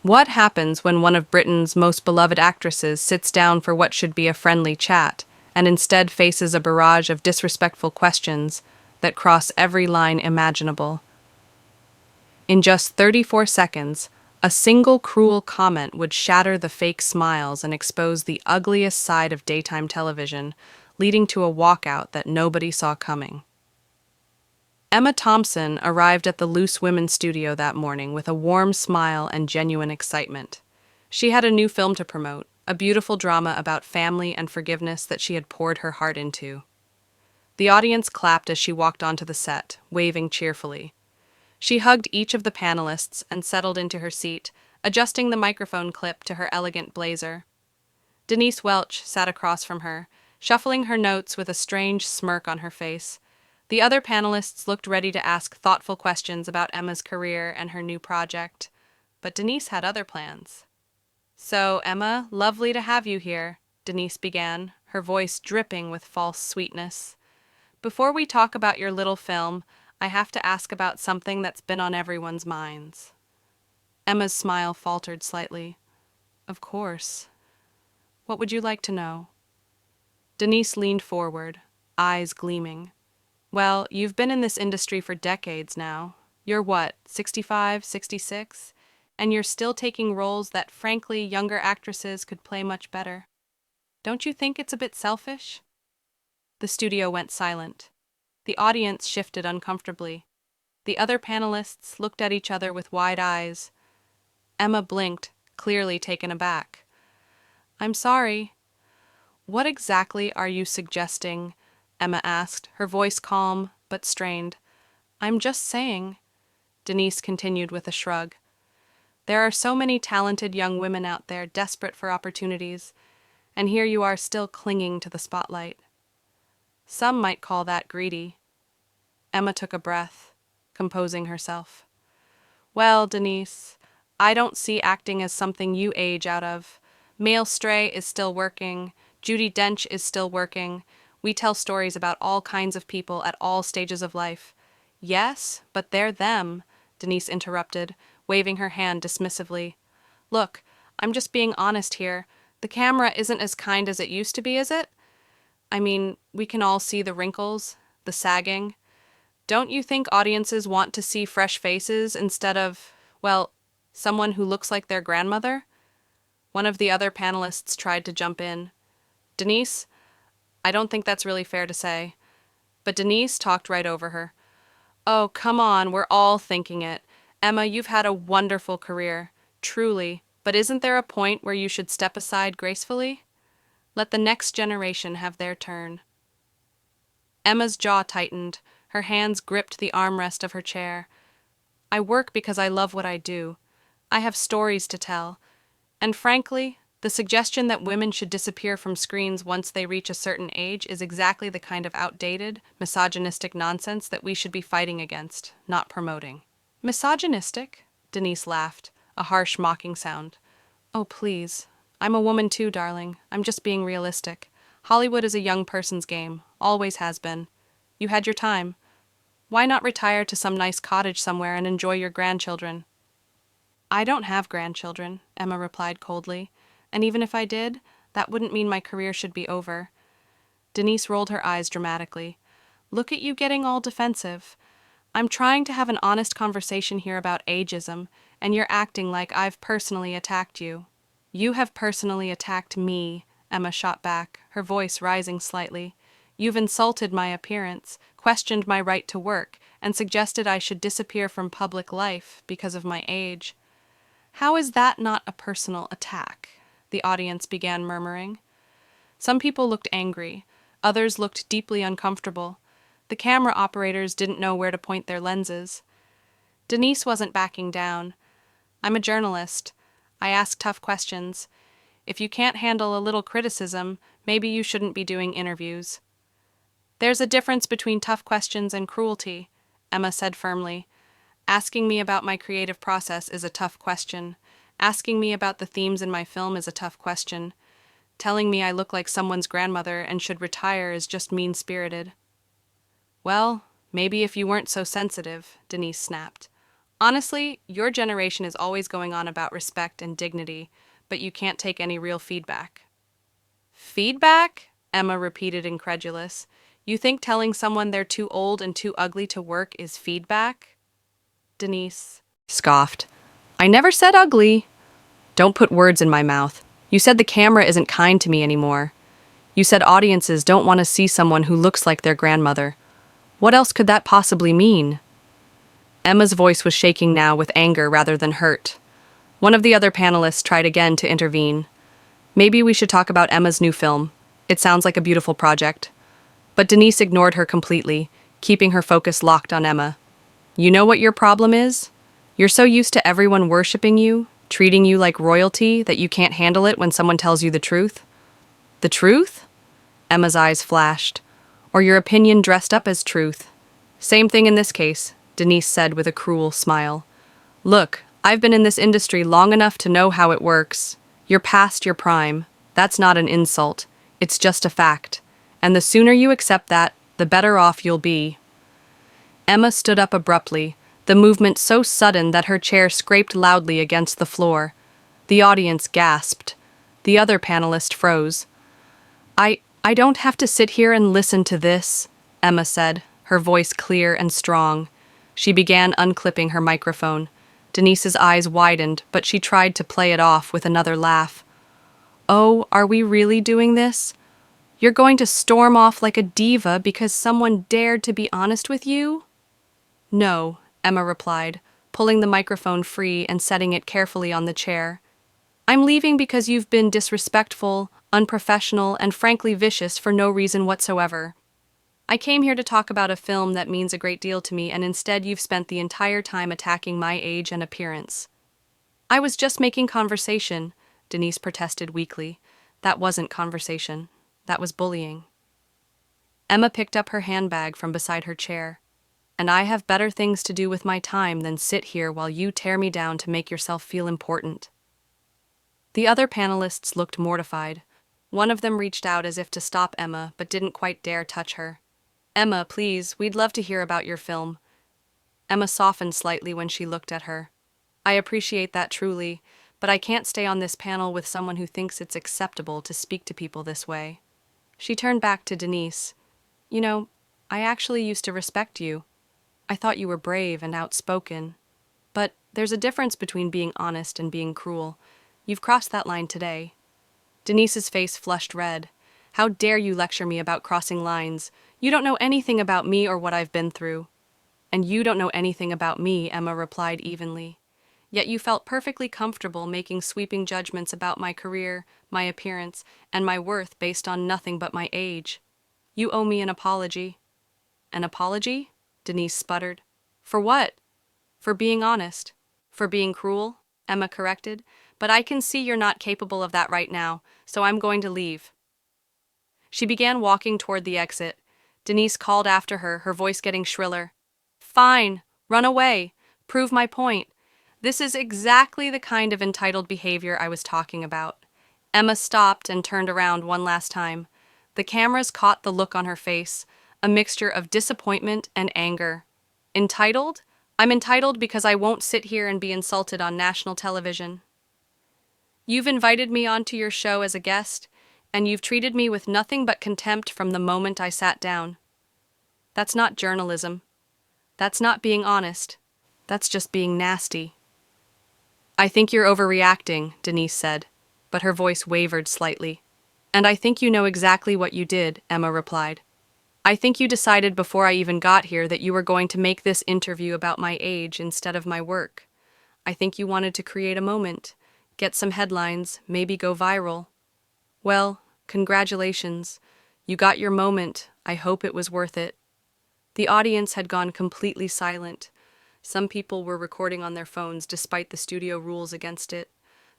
What happens when one of Britain's most beloved actresses sits down for what should be a friendly chat and instead faces a barrage of disrespectful questions that cross every line imaginable? In just 34 seconds, a single cruel comment would shatter the fake smiles and expose the ugliest side of daytime television, leading to a walkout that nobody saw coming. Emma Thompson arrived at the Loose Women studio that morning with a warm smile and genuine excitement. She had a new film to promote, a beautiful drama about family and forgiveness that she had poured her heart into. The audience clapped as she walked onto the set, waving cheerfully. She hugged each of the panelists and settled into her seat, adjusting the microphone clip to her elegant blazer. Denise Welch sat across from her, shuffling her notes with a strange smirk on her face. The other panelists looked ready to ask thoughtful questions about Emma's career and her new project, but Denise had other plans. "So, Emma, lovely to have you here," Denise began, her voice dripping with false sweetness. "Before we talk about your little film, I have to ask about something that's been on everyone's minds." Emma's smile faltered slightly. "Of course. What would you like to know?" Denise leaned forward, eyes gleaming. "Well, you've been in this industry for decades now. You're what, 65, 66? And you're still taking roles that, frankly, younger actresses could play much better. Don't you think it's a bit selfish?" The studio went silent. The audience shifted uncomfortably. The other panelists looked at each other with wide eyes. Emma blinked, clearly taken aback. "I'm sorry. What exactly are you suggesting?" Emma asked, her voice calm but strained. "I'm just saying," Denise continued with a shrug. "There are so many talented young women out there desperate for opportunities, and here you are still clinging to the spotlight. Some might call that greedy." Emma took a breath, composing herself. "Well, Denise, I don't see acting as something you age out of. Male Stray is still working. Judi Dench is still working. We tell stories about all kinds of people at all stages of life." "Yes, but they're them," Denise interrupted, waving her hand dismissively. "Look, I'm just being honest here. The camera isn't as kind as it used to be, is it? I mean, we can all see the wrinkles, the sagging. Don't you think audiences want to see fresh faces instead of, well, someone who looks like their grandmother?" One of the other panelists tried to jump in. "Denise, I don't think that's really fair to say." But Denise talked right over her. "Oh, come on, we're all thinking it. Emma, you've had a wonderful career, truly, but isn't there a point where you should step aside gracefully? Let the next generation have their turn." Emma's jaw tightened, her hands gripped the armrest of her chair. "I work because I love what I do. I have stories to tell. And frankly, the suggestion that women should disappear from screens once they reach a certain age is exactly the kind of outdated, misogynistic nonsense that we should be fighting against, not promoting." "Misogynistic?" Denise laughed, a harsh, mocking sound. "Oh, please. I'm a woman too, darling. I'm just being realistic. Hollywood is a young person's game, always has been. You had your time. Why not retire to some nice cottage somewhere and enjoy your grandchildren?" "I don't have grandchildren," Emma replied coldly. "And even if I did, that wouldn't mean my career should be over." Denise rolled her eyes dramatically. "Look at you getting all defensive. I'm trying to have an honest conversation here about ageism, and you're acting like I've personally attacked you." "You have personally attacked me," Emma shot back, her voice rising slightly. "You've insulted my appearance, questioned my right to work, and suggested I should disappear from public life because of my age." "How is that not a personal attack?" the audience began murmuring. Some people looked angry, others looked deeply uncomfortable. The camera operators didn't know where to point their lenses. Denise wasn't backing down. "I'm a journalist. I ask tough questions. If you can't handle a little criticism, maybe you shouldn't be doing interviews." "There's a difference between tough questions and cruelty," Emma said firmly. "Asking me about my creative process is a tough question. Asking me about the themes in my film is a tough question. Telling me I look like someone's grandmother and should retire is just mean-spirited." "Well, maybe if you weren't so sensitive," Denise snapped. Honestly, your generation is always going on about respect and dignity, but you can't take any real feedback. Feedback? Emma repeated, incredulous. You think telling someone they're too old and too ugly to work is feedback? Denise scoffed. I never said ugly. Don't put words in my mouth. You said the camera isn't kind to me anymore. You said audiences don't want to see someone who looks like their grandmother. What else could that possibly mean? Emma's voice was shaking now with anger rather than hurt. One of the other panelists tried again to intervene. Maybe we should talk about Emma's new film. It sounds like a beautiful project. But Denise ignored her completely, keeping her focus locked on Emma. You know what your problem is? You're so used to everyone worshiping you, treating you like royalty, that you can't handle it when someone tells you the truth. The truth? Emma's eyes flashed. Or your opinion dressed up as truth. Same thing in this case, Denise said with a cruel smile. Look, I've been in this industry long enough to know how it works. You're past your prime. That's not an insult. It's just a fact. And the sooner you accept that, the better off you'll be. Emma stood up abruptly, the movement so sudden that her chair scraped loudly against the floor. The audience gasped. The other panelist froze. I don't have to sit here and listen to this, Emma said, her voice clear and strong. She began unclipping her microphone. Denise's eyes widened, but she tried to play it off with another laugh. Oh, are we really doing this? You're going to storm off like a diva because someone dared to be honest with you? No, Emma replied, pulling the microphone free and setting it carefully on the chair. I'm leaving because you've been disrespectful, unprofessional, and frankly vicious for no reason whatsoever. I came here to talk about a film that means a great deal to me, and instead you've spent the entire time attacking my age and appearance. I was just making conversation, Denise protested weakly. That wasn't conversation. That was bullying. Emma picked up her handbag from beside her chair. And I have better things to do with my time than sit here while you tear me down to make yourself feel important. The other panelists looked mortified. One of them reached out as if to stop Emma, but didn't quite dare touch her. Emma, please, we'd love to hear about your film. Emma softened slightly when she looked at her. I appreciate that truly, but I can't stay on this panel with someone who thinks it's acceptable to speak to people this way. She turned back to Denise. You know, I actually used to respect you. I thought you were brave and outspoken. But there's a difference between being honest and being cruel. You've crossed that line today. Denise's face flushed red. How dare you lecture me about crossing lines? You don't know anything about me or what I've been through. And you don't know anything about me, Emma replied evenly. Yet you felt perfectly comfortable making sweeping judgments about my career, my appearance, and my worth based on nothing but my age. You owe me an apology. An apology? Denise sputtered. For what? For being honest. For being cruel, Emma corrected. But I can see you're not capable of that right now, so I'm going to leave. She began walking toward the exit. Denise called after her, her voice getting shriller. Fine, run away. Prove my point. This is exactly the kind of entitled behavior I was talking about. Emma stopped and turned around one last time. The cameras caught the look on her face, a mixture of disappointment and anger. Entitled? I'm entitled because I won't sit here and be insulted on national television. You've invited me onto your show as a guest, and you've treated me with nothing but contempt from the moment I sat down. That's not journalism. That's not being honest. That's just being nasty. I think you're overreacting, Denise said, but her voice wavered slightly. And I think you know exactly what you did, Emma replied. I think you decided before I even got here that you were going to make this interview about my age instead of my work. I think you wanted to create a moment, get some headlines, maybe go viral. Well, congratulations. You got your moment. I hope it was worth it. The audience had gone completely silent. Some people were recording on their phones despite the studio rules against it.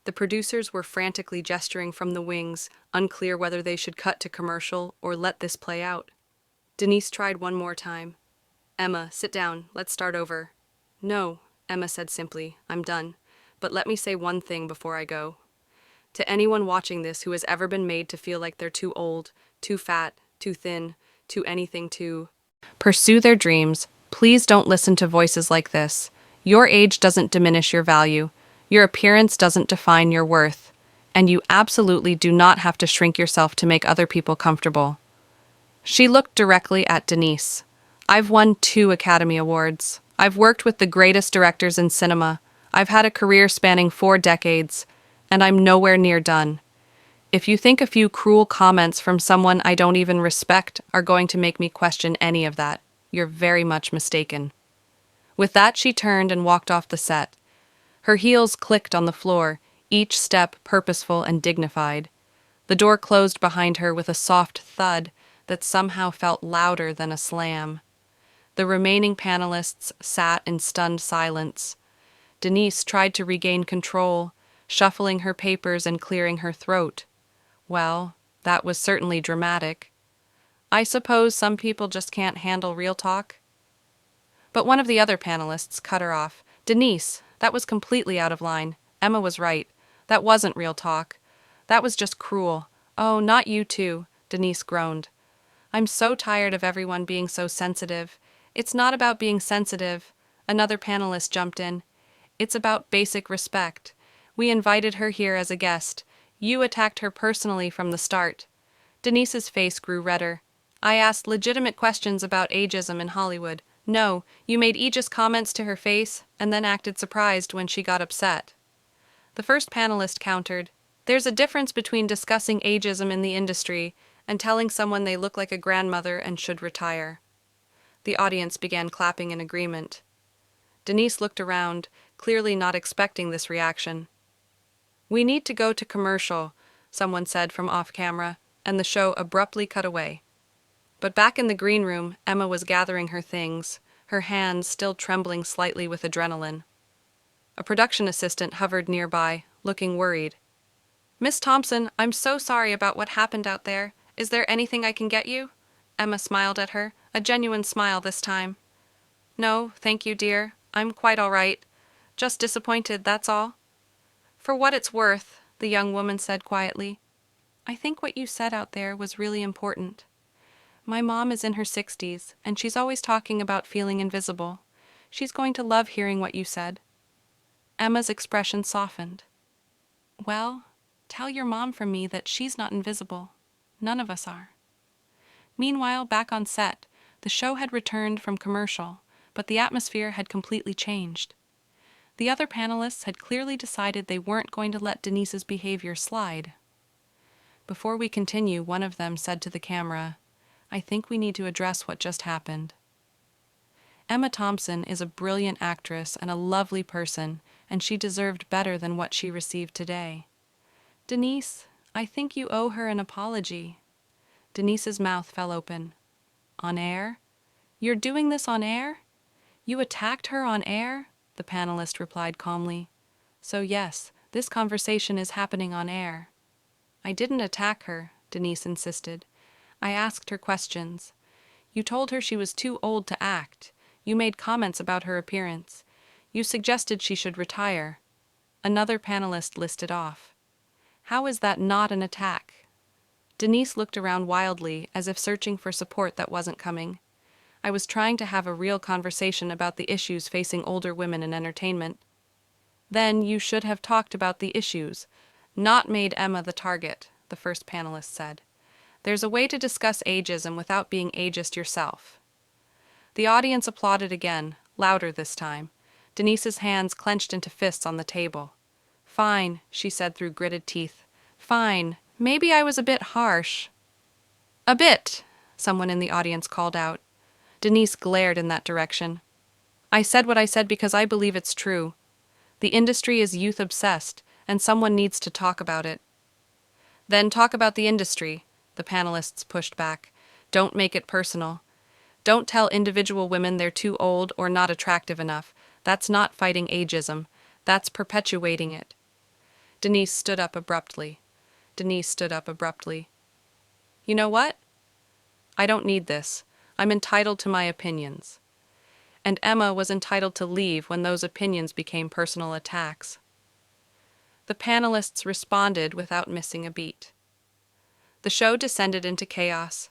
The producers were frantically gesturing from the wings, unclear whether they should cut to commercial or let this play out. Denise tried one more time. Emma, sit down. Let's start over. No, Emma said simply. I'm done. But let me say one thing before I go. To anyone watching this who has ever been made to feel like they're too old, too fat, too thin, too anything to pursue their dreams, please don't listen to voices like this. Your age doesn't diminish your value. Your appearance doesn't define your worth. And you absolutely do not have to shrink yourself to make other people comfortable. She looked directly at Denise. I've won 2 Academy Awards. I've worked with the greatest directors in cinema. I've had a career spanning 4 decades, and I'm nowhere near done. If you think a few cruel comments from someone I don't even respect are going to make me question any of that, you're very much mistaken. With that, she turned and walked off the set. Her heels clicked on the floor, each step purposeful and dignified. The door closed behind her with a soft thud that somehow felt louder than a slam. The remaining panelists sat in stunned silence. Denise tried to regain control, shuffling her papers and clearing her throat. Well, that was certainly dramatic. I suppose some people just can't handle real talk. But one of the other panelists cut her off. Denise, that was completely out of line. Emma was right. That wasn't real talk. That was just cruel. Oh, not you too, Denise groaned. I'm so tired of everyone being so sensitive. It's not about being sensitive. Another panelist jumped in. It's about basic respect. We invited her here as a guest. You attacked her personally from the start. Denise's face grew redder. I asked legitimate questions about ageism in Hollywood. No, you made ageist comments to her face and then acted surprised when she got upset. The first panelist countered. There's a difference between discussing ageism in the industry and telling someone they look like a grandmother and should retire. The audience began clapping in agreement. Denise looked around, clearly not expecting this reaction. We need to go to commercial, someone said from off-camera, and the show abruptly cut away. But back in the green room, Emma was gathering her things, her hands still trembling slightly with adrenaline. A production assistant hovered nearby, looking worried. Miss Thompson, I'm so sorry about what happened out there. Is there anything I can get you? Emma smiled at her, a genuine smile this time. No, thank you, dear. I'm quite all right. Just disappointed, that's all. For what it's worth, the young woman said quietly, I think what you said out there was really important. My mom is in her 60s, and she's always talking about feeling invisible. She's going to love hearing what you said. Emma's expression softened. Well, tell your mom from me that she's not invisible. None of us are. Meanwhile, back on set, the show had returned from commercial, but the atmosphere had completely changed. The other panelists had clearly decided they weren't going to let Denise's behavior slide. Before we continue, one of them said to the camera, I think we need to address what just happened. Emma Thompson is a brilliant actress and a lovely person, and she deserved better than what she received today. Denise, I think you owe her an apology. Denise's mouth fell open. On air? You're doing this on air? You attacked her on air? The panelist replied calmly. So yes, this conversation is happening on air. I didn't attack her, Denise insisted. I asked her questions. You told her she was too old to act. You made comments about her appearance. You suggested she should retire. Another panelist listed off. How is that not an attack? Denise looked around wildly, as if searching for support that wasn't coming. I was trying to have a real conversation about the issues facing older women in entertainment. Then you should have talked about the issues, not made Emma the target, the first panelist said. There's a way to discuss ageism without being ageist yourself. The audience applauded again, louder this time. Denise's hands clenched into fists on the table. Fine, she said through gritted teeth. Fine, maybe I was a bit harsh. A bit, someone in the audience called out. Denise glared in that direction. I said what I said because I believe it's true. The industry is youth-obsessed, and someone needs to talk about it. Then talk about the industry, the panelists pushed back. Don't make it personal. Don't tell individual women they're too old or not attractive enough. That's not fighting ageism. That's perpetuating it. Denise stood up abruptly. You know what? I don't need this. I'm entitled to my opinions. And Emma was entitled to leave when those opinions became personal attacks. The panelists responded without missing a beat. The show descended into chaos.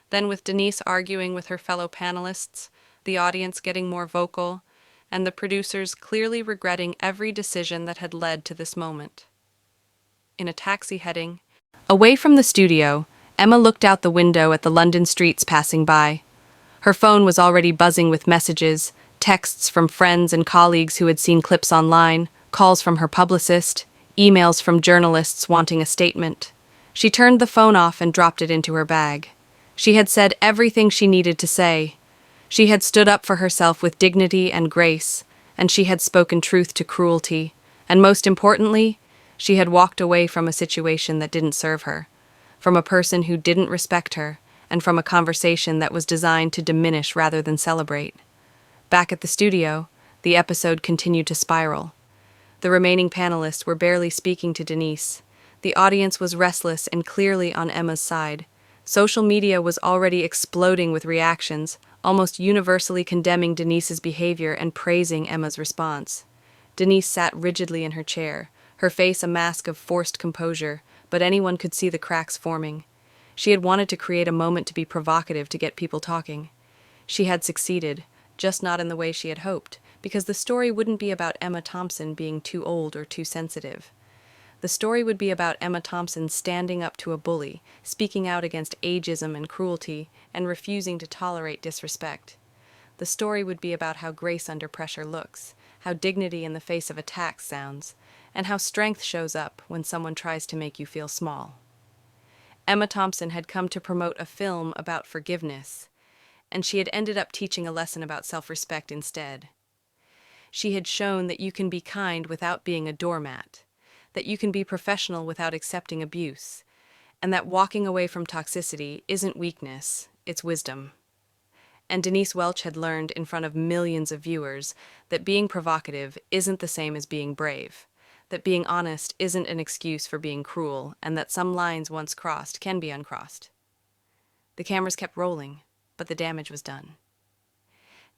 Then, with Denise arguing with her fellow panelists, the audience getting more vocal, and the producers clearly regretting every decision that had led to this moment. In a taxi heading away from the studio, Emma looked out the window at the London streets passing by. Her phone was already buzzing with messages, texts from friends and colleagues who had seen clips online, calls from her publicist, emails from journalists wanting a statement. She turned the phone off and dropped it into her bag. She had said everything she needed to say. She had stood up for herself with dignity and grace, and she had spoken truth to cruelty, and most importantly, she had walked away from a situation that didn't serve her, from a person who didn't respect her, and from a conversation that was designed to diminish rather than celebrate. Back at the studio, the episode continued to spiral. The remaining panelists were barely speaking to Denise. The audience was restless and clearly on Emma's side. Social media was already exploding with reactions, almost universally condemning Denise's behavior and praising Emma's response. Denise sat rigidly in her chair, her face a mask of forced composure, but anyone could see the cracks forming. She had wanted to create a moment to be provocative to get people talking. She had succeeded, just not in the way she had hoped, because the story wouldn't be about Emma Thompson being too old or too sensitive. The story would be about Emma Thompson standing up to a bully, speaking out against ageism and cruelty, and refusing to tolerate disrespect. The story would be about how grace under pressure looks, how dignity in the face of attack sounds, and how strength shows up when someone tries to make you feel small. Emma Thompson had come to promote a film about forgiveness, and she had ended up teaching a lesson about self-respect instead. She had shown that you can be kind without being a doormat, that you can be professional without accepting abuse, and that walking away from toxicity isn't weakness, it's wisdom. And Denise Welch had learned in front of millions of viewers that being provocative isn't the same as being brave, that being honest isn't an excuse for being cruel, and that some lines once crossed can be uncrossed. The cameras kept rolling, but the damage was done.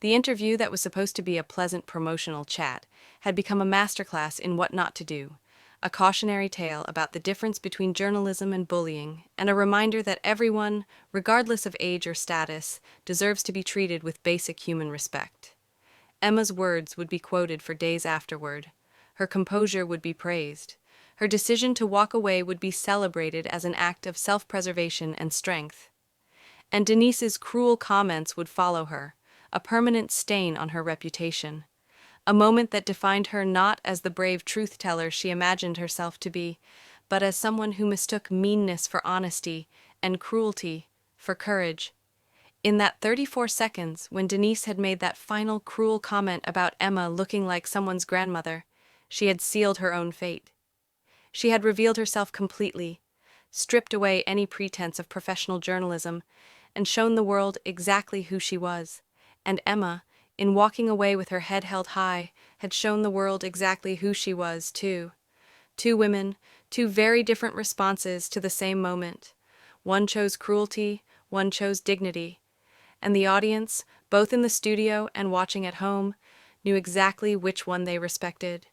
The interview that was supposed to be a pleasant promotional chat had become a masterclass in what not to do, a cautionary tale about the difference between journalism and bullying, and a reminder that everyone, regardless of age or status, deserves to be treated with basic human respect. Emma's words would be quoted for days afterward. Her composure would be praised. Her decision to walk away would be celebrated as an act of self-preservation and strength. And Denise's cruel comments would follow her, a permanent stain on her reputation. A moment that defined her not as the brave truth-teller she imagined herself to be, but as someone who mistook meanness for honesty and cruelty for courage. In that 34 seconds, when Denise had made that final cruel comment about Emma looking like someone's grandmother, she had sealed her own fate. She had revealed herself completely, stripped away any pretense of professional journalism, and shown the world exactly who she was. And Emma, in walking away with her head held high, had shown the world exactly who she was, too. Two women, two very different responses to the same moment. One chose cruelty, one chose dignity. And the audience, both in the studio and watching at home, knew exactly which one they respected.